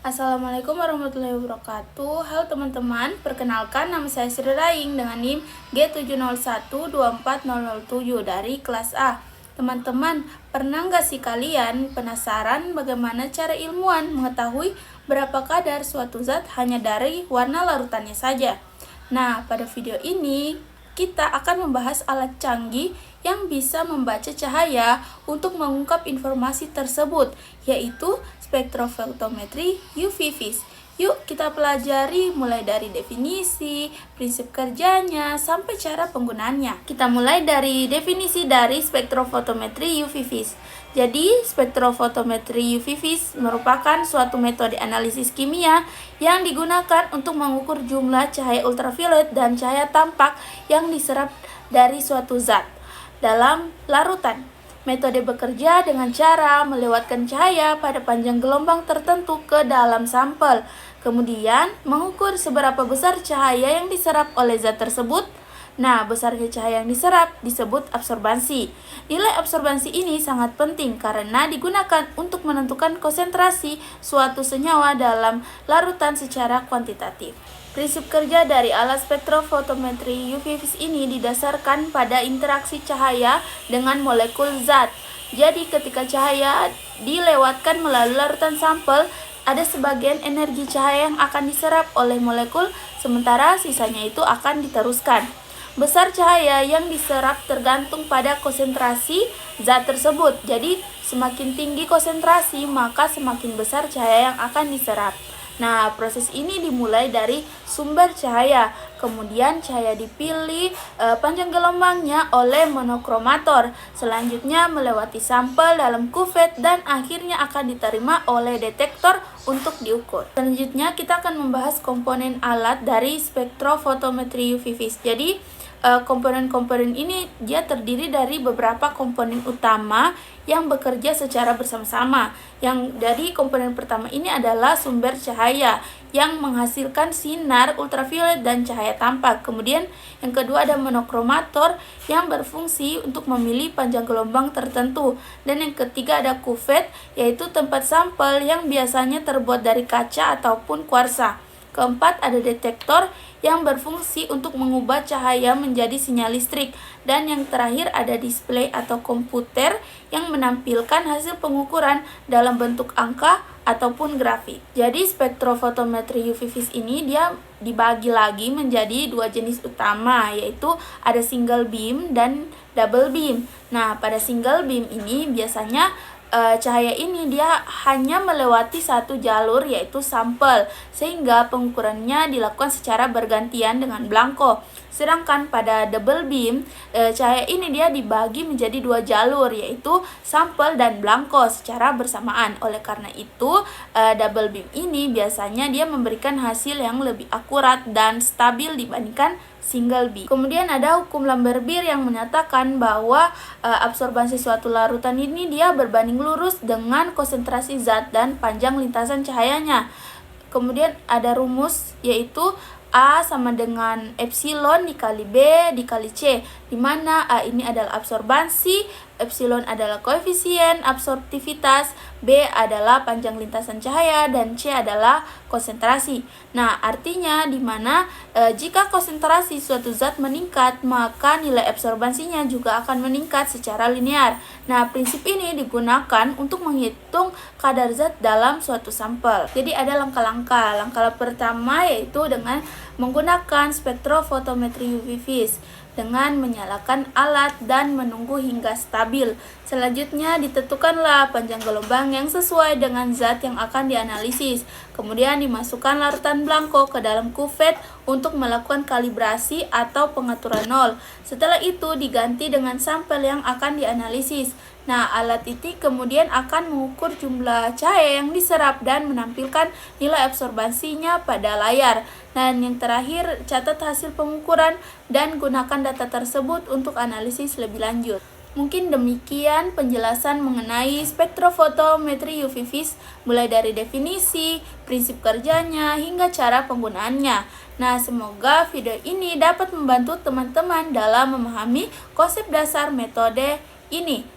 Assalamualaikum warahmatullahi wabarakatuh. Halo teman-teman, perkenalkan nama saya Sri Raing dengan NIM G7012407 dari kelas A. Teman-teman, pernah nggak sih kalian penasaran bagaimana cara ilmuwan mengetahui berapa kadar suatu zat hanya dari warna larutannya saja? Nah, pada video ini kita akan membahas alat canggih yang bisa membaca cahaya untuk mengungkap informasi tersebut, yaitu spektrofotometri UV vis. Yuk kita pelajari mulai dari definisi, prinsip kerjanya, sampai cara penggunaannya. Kita mulai dari definisi dari spektrofotometri UV vis. Jadi, spektrofotometri UV vis merupakan suatu metode analisis kimia yang digunakan untuk mengukur jumlah cahaya ultraviolet dan cahaya tampak yang diserap dari suatu zat dalam larutan. Metode bekerja dengan cara melewatkan cahaya pada panjang gelombang tertentu ke dalam sampel, kemudian mengukur seberapa besar cahaya yang diserap oleh zat tersebut. Nah, besarnya cahaya yang diserap disebut absorbansi. Nilai absorbansi ini sangat penting karena digunakan untuk menentukan konsentrasi suatu senyawa dalam larutan secara kuantitatif. Prinsip kerja dari alat spektrofotometri UV vis ini didasarkan pada interaksi cahaya dengan molekul zat. Jadi ketika cahaya dilewatkan melalui larutan sampel, ada sebagian energi cahaya yang akan diserap oleh molekul, sementara sisanya itu akan diteruskan. Besar cahaya yang diserap tergantung pada konsentrasi zat tersebut. Jadi semakin tinggi konsentrasi, maka semakin besar cahaya yang akan diserap. Nah, proses ini dimulai dari sumber cahaya, kemudian cahaya dipilih panjang gelombangnya oleh monokromator, selanjutnya melewati sampel dalam kuvet dan akhirnya akan diterima oleh detektor untuk diukur. Selanjutnya kita akan membahas komponen alat dari spektrofotometri UV vis. Jadi komponen-komponen ini dia terdiri dari beberapa komponen utama yang bekerja secara bersama-sama. Yang dari komponen pertama ini adalah sumber cahaya yang menghasilkan sinar ultraviolet dan cahaya tampak. Kemudian yang kedua ada monokromator yang berfungsi untuk memilih panjang gelombang tertentu. Dan yang ketiga ada kuvet, yaitu tempat sampel yang biasanya terbuat dari kaca ataupun kuarsa. Keempat, ada detektor yang berfungsi untuk mengubah cahaya menjadi sinyal listrik. Dan yang terakhir ada display atau komputer yang menampilkan hasil pengukuran dalam bentuk angka ataupun grafik. Jadi spektrofotometri UV vis ini dia dibagi lagi menjadi dua jenis utama, yaitu ada single beam dan double beam. Nah, pada single beam ini biasanya cahaya ini dia hanya melewati satu jalur, yaitu sampel, sehingga pengukurannya dilakukan secara bergantian dengan belangko. Sedangkan pada double beam, cahaya ini dia dibagi menjadi dua jalur, yaitu sampel dan belangko secara bersamaan. Oleh karena itu, double beam ini biasanya dia memberikan hasil yang lebih akurat dan stabil dibandingkan single beam. Kemudian ada hukum Lambert-Beer yang menyatakan bahwa absorbansi suatu larutan ini dia berbanding lurus dengan konsentrasi zat dan panjang lintasan cahayanya. Kemudian ada rumus, yaitu A sama dengan epsilon dikali B dikali C, di mana A ini adalah absorbansi, epsilon adalah koefisien absorptivitas, B adalah panjang lintasan cahaya, dan C adalah konsentrasi. Nah, artinya di mana jika konsentrasi suatu zat meningkat, maka nilai absorbansinya juga akan meningkat secara linear. Nah, prinsip ini digunakan untuk menghitung kadar zat dalam suatu sampel. Jadi ada langkah-langkah. Langkah pertama yaitu dengan menggunakan spektrofotometri UV vis dengan menyalakan alat dan menunggu hingga stabil. Selanjutnya ditentukanlah panjang gelombang yang sesuai dengan zat yang akan dianalisis. Kemudian dimasukkan larutan belangko ke dalam kuvet untuk melakukan kalibrasi atau pengaturan nol. Setelah itu diganti dengan sampel yang akan dianalisis. Nah, alat ini kemudian akan mengukur jumlah cahaya yang diserap dan menampilkan nilai absorbansinya pada layar. Dan yang terakhir, catat hasil pengukuran dan gunakan data tersebut untuk analisis lebih lanjut. Mungkin demikian penjelasan mengenai spektrofotometri UV vis, mulai dari definisi, prinsip kerjanya, hingga cara penggunaannya. Nah, semoga video ini dapat membantu teman-teman dalam memahami konsep dasar metode ini.